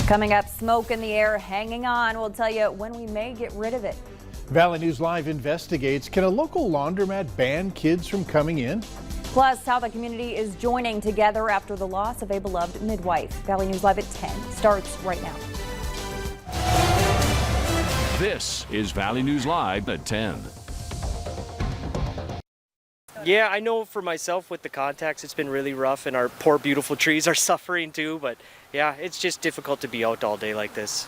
Coming up, smoke in the air, hanging on. We'll tell you when we may get rid of it. Valley News Live investigates, can a local laundromat ban kids from coming in? Plus, how the community is joining together after the loss of a beloved midwife. Valley News Live at 10 starts right now. This is Valley News Live at 10. Yeah, I know for myself with the contacts, it's been really rough, and our poor, beautiful trees are suffering too. But yeah, it's just difficult to be out all day like this.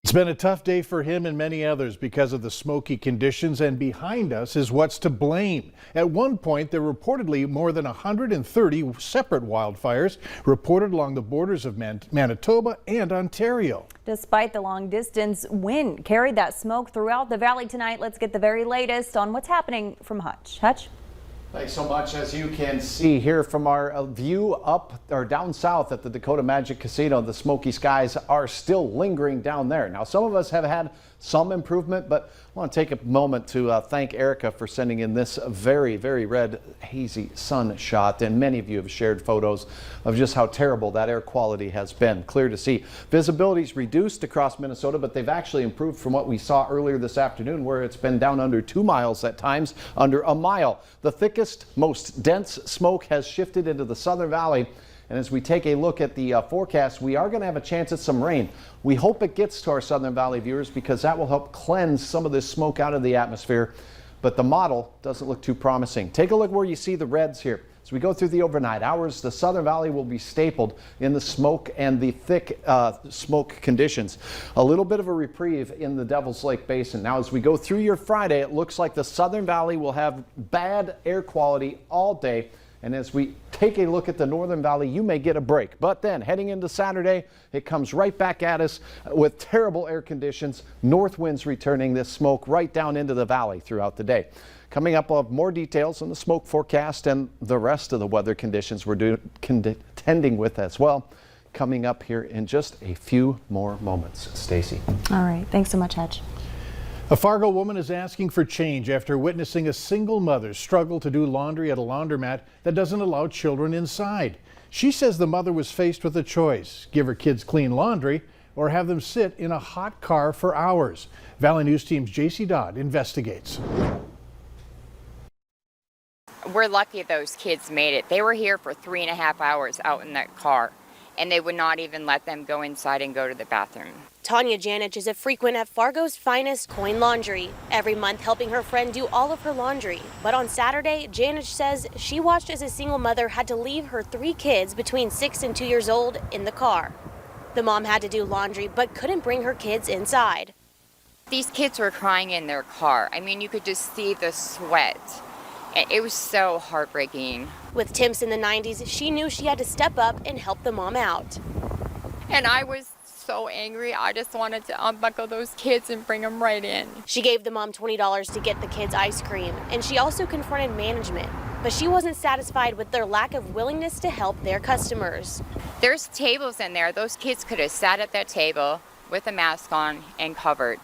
It's been a tough day for him and many others because of the smoky conditions, and behind us is what's to blame. At one point, there were reportedly more than 130 separate wildfires reported along the borders of Manitoba and Ontario. Despite the long distance, wind carried that smoke throughout the valley tonight. Let's get the very latest on what's happening from Hutch. Hutch? Thanks so much. As you can see here from our view up or down south at the Dakota Magic Casino, the smoky skies are still lingering down there. Now, some of us have had some improvement, but I want to take a moment to thank Erica for sending in this very, very red, hazy sun shot. And many of you have shared photos of just how terrible that air quality has been. Clear to see. Visibility is reduced across Minnesota, but they've actually improved from what we saw earlier this afternoon, where it's been down under 2 miles at times, under a mile. The thickest, most dense smoke has shifted into the Southern Valley. And as we take a look at the forecast, we are going to have a chance at some rain. We hope it gets to our Southern Valley viewers because that will help cleanse some of this smoke out of the atmosphere. But the model doesn't look too promising. Take a look where you see the reds here. As we go through the overnight hours, the Southern Valley will be stapled in the smoke and the thick smoke conditions. A little bit of a reprieve in the Devil's Lake Basin. Now, as we go through your Friday, it looks like the Southern Valley will have bad air quality all day. And as we take a look at the Northern Valley, you may get a break. But then heading into Saturday, it comes right back at us with terrible air conditions, north winds returning this smoke right down into the valley throughout the day. Coming up, we'll have more details on the smoke forecast and the rest of the weather conditions we're contending with as well. Coming up here in just a few more moments. Stacy. All right. Thanks so much, Hutch. A Fargo woman is asking for change after witnessing a single mother struggle to do laundry at a laundromat that doesn't allow children inside. She says the mother was faced with a choice: give her kids clean laundry or have them sit in a hot car for hours. Valley News Team's JC Dodd investigates. We're lucky those kids made it. They were here for 3.5 hours out in that car, and they would not even let them go inside and go to the bathroom. Tanya Janich is a frequent at Fargo's finest Coin Laundry, every month helping her friend do all of her laundry. But on Saturday, Janich says she watched as a single mother had to leave her 3 kids between 6 and 2 years old in the car. The mom had to do laundry but couldn't bring her kids inside. These kids were crying in their car. I mean, you could just see the sweat. It was so heartbreaking. With temps in the 90s, she knew she had to step up and help the mom out. And I was so angry. I just wanted to unbuckle those kids and bring them right in. She gave the mom $20 to get the kids ice cream, and she also confronted management. But she wasn't satisfied with their lack of willingness to help their customers. There's tables in there. Those kids could have sat at that table with a mask on and covered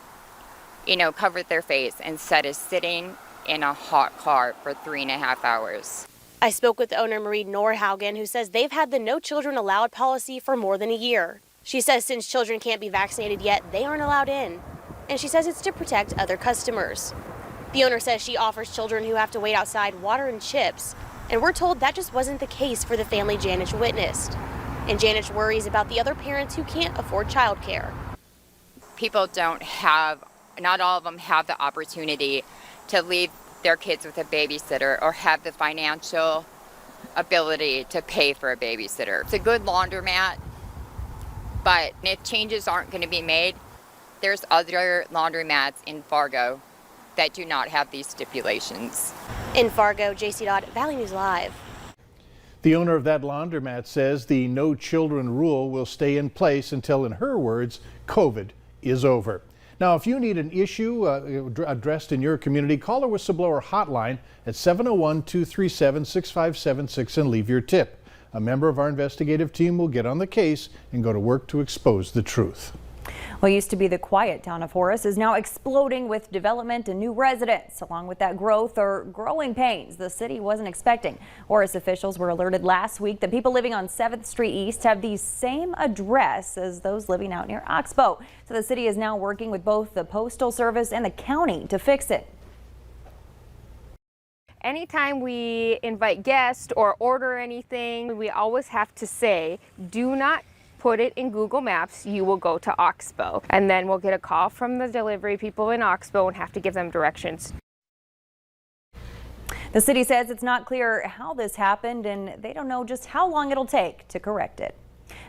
their face, instead of sitting in a hot car for 3.5 hours. I spoke with owner Marie Norhaugen, who says they've had the No Children Allowed policy for more than a year. She says since children can't be vaccinated yet, they aren't allowed in. And she says it's to protect other customers. The owner says she offers children who have to wait outside water and chips. And we're told that just wasn't the case for the family Janich witnessed. And Janich worries about the other parents who can't afford childcare. People not all of them have the opportunity to leave their kids with a babysitter or have the financial ability to pay for a babysitter. It's a good laundromat, but if changes aren't going to be made, there's other laundromats in Fargo that do not have these stipulations. In Fargo, JC Dodd, Valley News Live. The owner of that laundromat says the no children rule will stay in place until, in her words, COVID is over. Now, if you need an issue addressed in your community, call our Whistleblower Hotline at 701-237-6576 and leave your tip. A member of our investigative team will get on the case and go to work to expose the truth. What used to be the quiet town of Horace is now exploding with development and new residents. Along with that growth are growing pains the city wasn't expecting. Horace officials were alerted last week that people living on 7th Street East have the same address as those living out near Oxbow. So the city is now working with both the Postal Service and the county to fix it. Anytime we invite guests or order anything, we always have to say, do not put it in Google Maps, you will go to Oxbow. And then we'll get a call from the delivery people in Oxbow and have to give them directions. The city says it's not clear how this happened and they don't know just how long it'll take to correct it.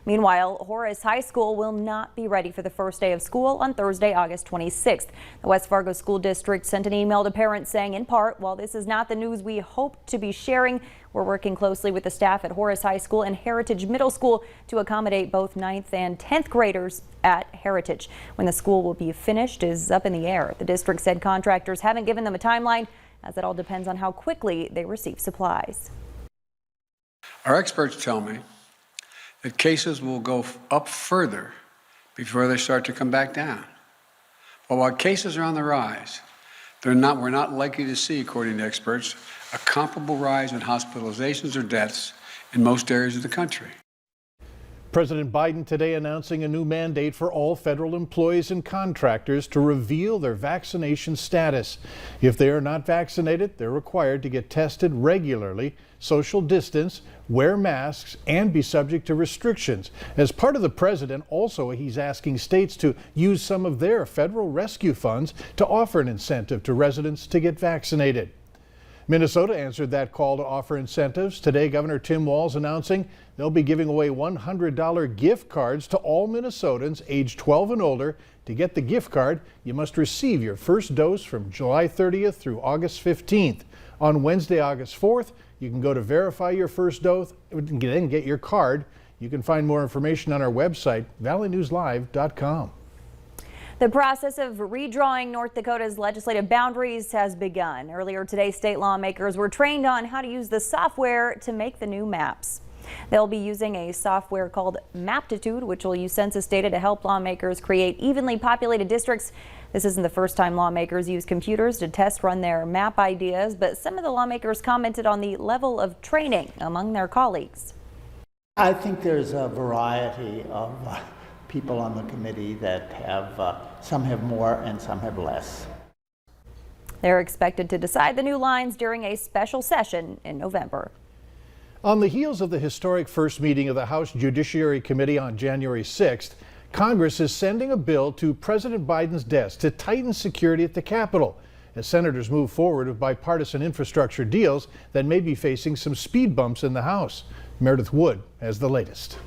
Meanwhile, Horace High School will not be ready for the first day of school on Thursday, August 26th. The West Fargo School District sent an email to parents saying, in part, while this is not the news we hope to be sharing, we're working closely with the staff at Horace High School and Heritage Middle School to accommodate both 9th and 10th graders at Heritage. When the school will be finished is up in the air. The district said contractors haven't given them a timeline, as it all depends on how quickly they receive supplies. Our experts tell me that cases will go up further before they start to come back down. But while cases are on the rise, we're not likely to see, according to experts, a comparable rise in hospitalizations or deaths in most areas of the country. President Biden today announcing a new mandate for all federal employees and contractors to reveal their vaccination status. If they are not vaccinated, they're required to get tested regularly, social distance, wear masks, and be subject to restrictions. As part of the president, also he's asking states to use some of their federal rescue funds to offer an incentive to residents to get vaccinated. Minnesota answered that call to offer incentives. Today, Governor Tim Walz announcing they'll be giving away $100 gift cards to all Minnesotans aged 12 and older. To get the gift card, you must receive your first dose from July 30th through August 15th. On Wednesday, August 4th, you can go to verify your first dose and then get your card. You can find more information on our website, valleynewslive.com. The process of redrawing North Dakota's legislative boundaries has begun. Earlier today, state lawmakers were trained on how to use the software to make the new maps. They'll be using a software called Maptitude, which will use census data to help lawmakers create evenly populated districts. This isn't the first time lawmakers use computers to test run their map ideas, but some of the lawmakers commented on the level of training among their colleagues. I think there's a variety of people on the committee that have, some have more and some have less. They're expected to decide the new lines during a special session in November. On the heels of the historic first meeting of the House Judiciary Committee on January 6th, Congress is sending a bill to President Biden's desk to tighten security at the Capitol as senators move forward with bipartisan infrastructure deals that may be facing some speed bumps in the House. Meredith Wood has the latest.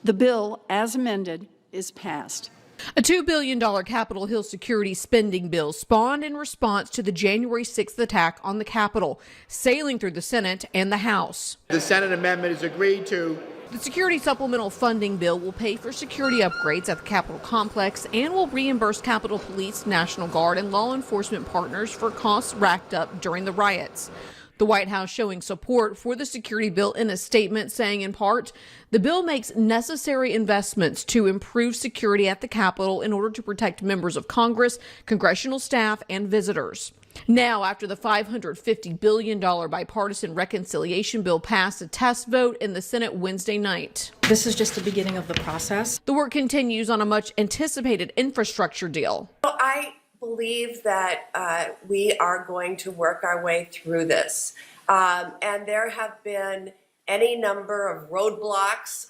The bill, as amended, is passed. A $2 billion Capitol Hill security spending bill spawned in response to the January 6th attack on the Capitol, sailing through the Senate and the House. The Senate amendment is agreed to. The security supplemental funding bill will pay for security upgrades at the Capitol complex and will reimburse Capitol Police, National Guard, and law enforcement partners for costs racked up during the riots. The White House showing support for the security bill in a statement saying, in part, the bill makes necessary investments to improve security at the Capitol in order to protect members of Congress, congressional staff, and visitors. Now, after the $550 billion bipartisan reconciliation bill passed a test vote in the Senate Wednesday night. This is just the beginning of the process. The work continues on a much anticipated infrastructure deal. I believe that we are going to work our way through this. And there have been any number of roadblocks,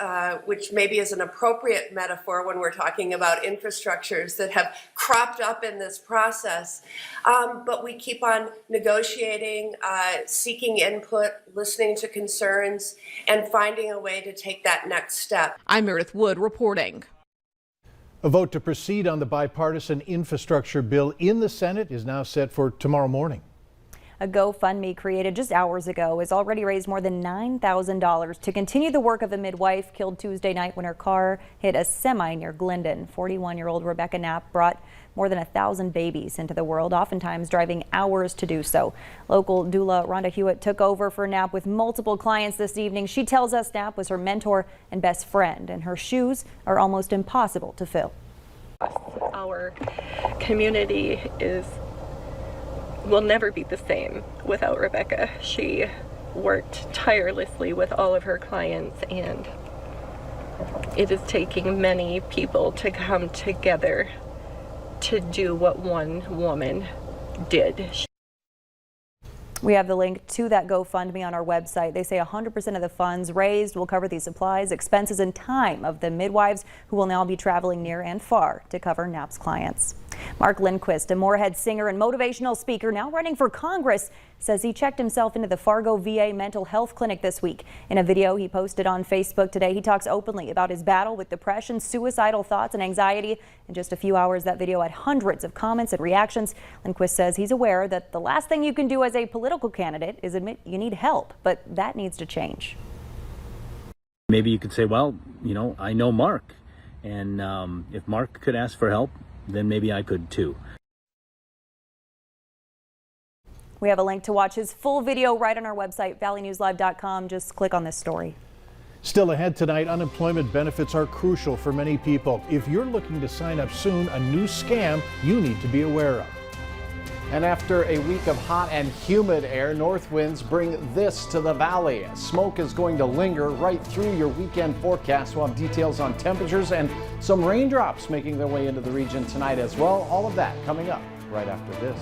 which maybe is an appropriate metaphor when we're talking about infrastructures that have cropped up in this process. But we keep on negotiating, seeking input, listening to concerns, and finding a way to take that next step. I'm Meredith Wood reporting. A vote to proceed on the bipartisan infrastructure bill in the Senate is now set for tomorrow morning. A GoFundMe created just hours ago has already raised more than $9,000 to continue the work of a midwife killed Tuesday night when her car hit a semi near Glendon. 41-year-old Rebecca Knapp brought more than 1,000 babies into the world, oftentimes driving hours to do so. Local doula Rhonda Hewitt took over for Knapp with multiple clients this evening. She tells us Knapp was her mentor and best friend, and her shoes are almost impossible to fill. Our community will never be the same without Rebecca. She worked tirelessly with all of her clients, and it is taking many people to come together to do what one woman did. We have the link to that GoFundMe on our website. They say 100% of the funds raised will cover the supplies, expenses, and time of the midwives who will now be traveling near and far to cover Knapp's clients. Mark Lindquist, a Moorhead singer and motivational speaker now running for Congress, says he checked himself into the Fargo VA mental health clinic this week. In a video he posted on Facebook today, he talks openly about his battle with depression, suicidal thoughts, and anxiety. In just a few hours, that video had hundreds of comments and reactions. Lindquist says he's aware that the last thing you can do as a political candidate is admit you need help, but that needs to change. Maybe you could say, well, you know, I know Mark, and if Mark could ask for help, then maybe I could too. We have a link to watch his full video right on our website, valleynewslive.com. Just click on this story. Still ahead tonight, unemployment benefits are crucial for many people. If you're looking to sign up soon, a new scam you need to be aware of. And after a week of hot and humid air, north winds bring this to the valley. Smoke is going to linger right through your weekend forecast. We'll have details on temperatures and some raindrops making their way into the region tonight as well. All of that coming up right after this.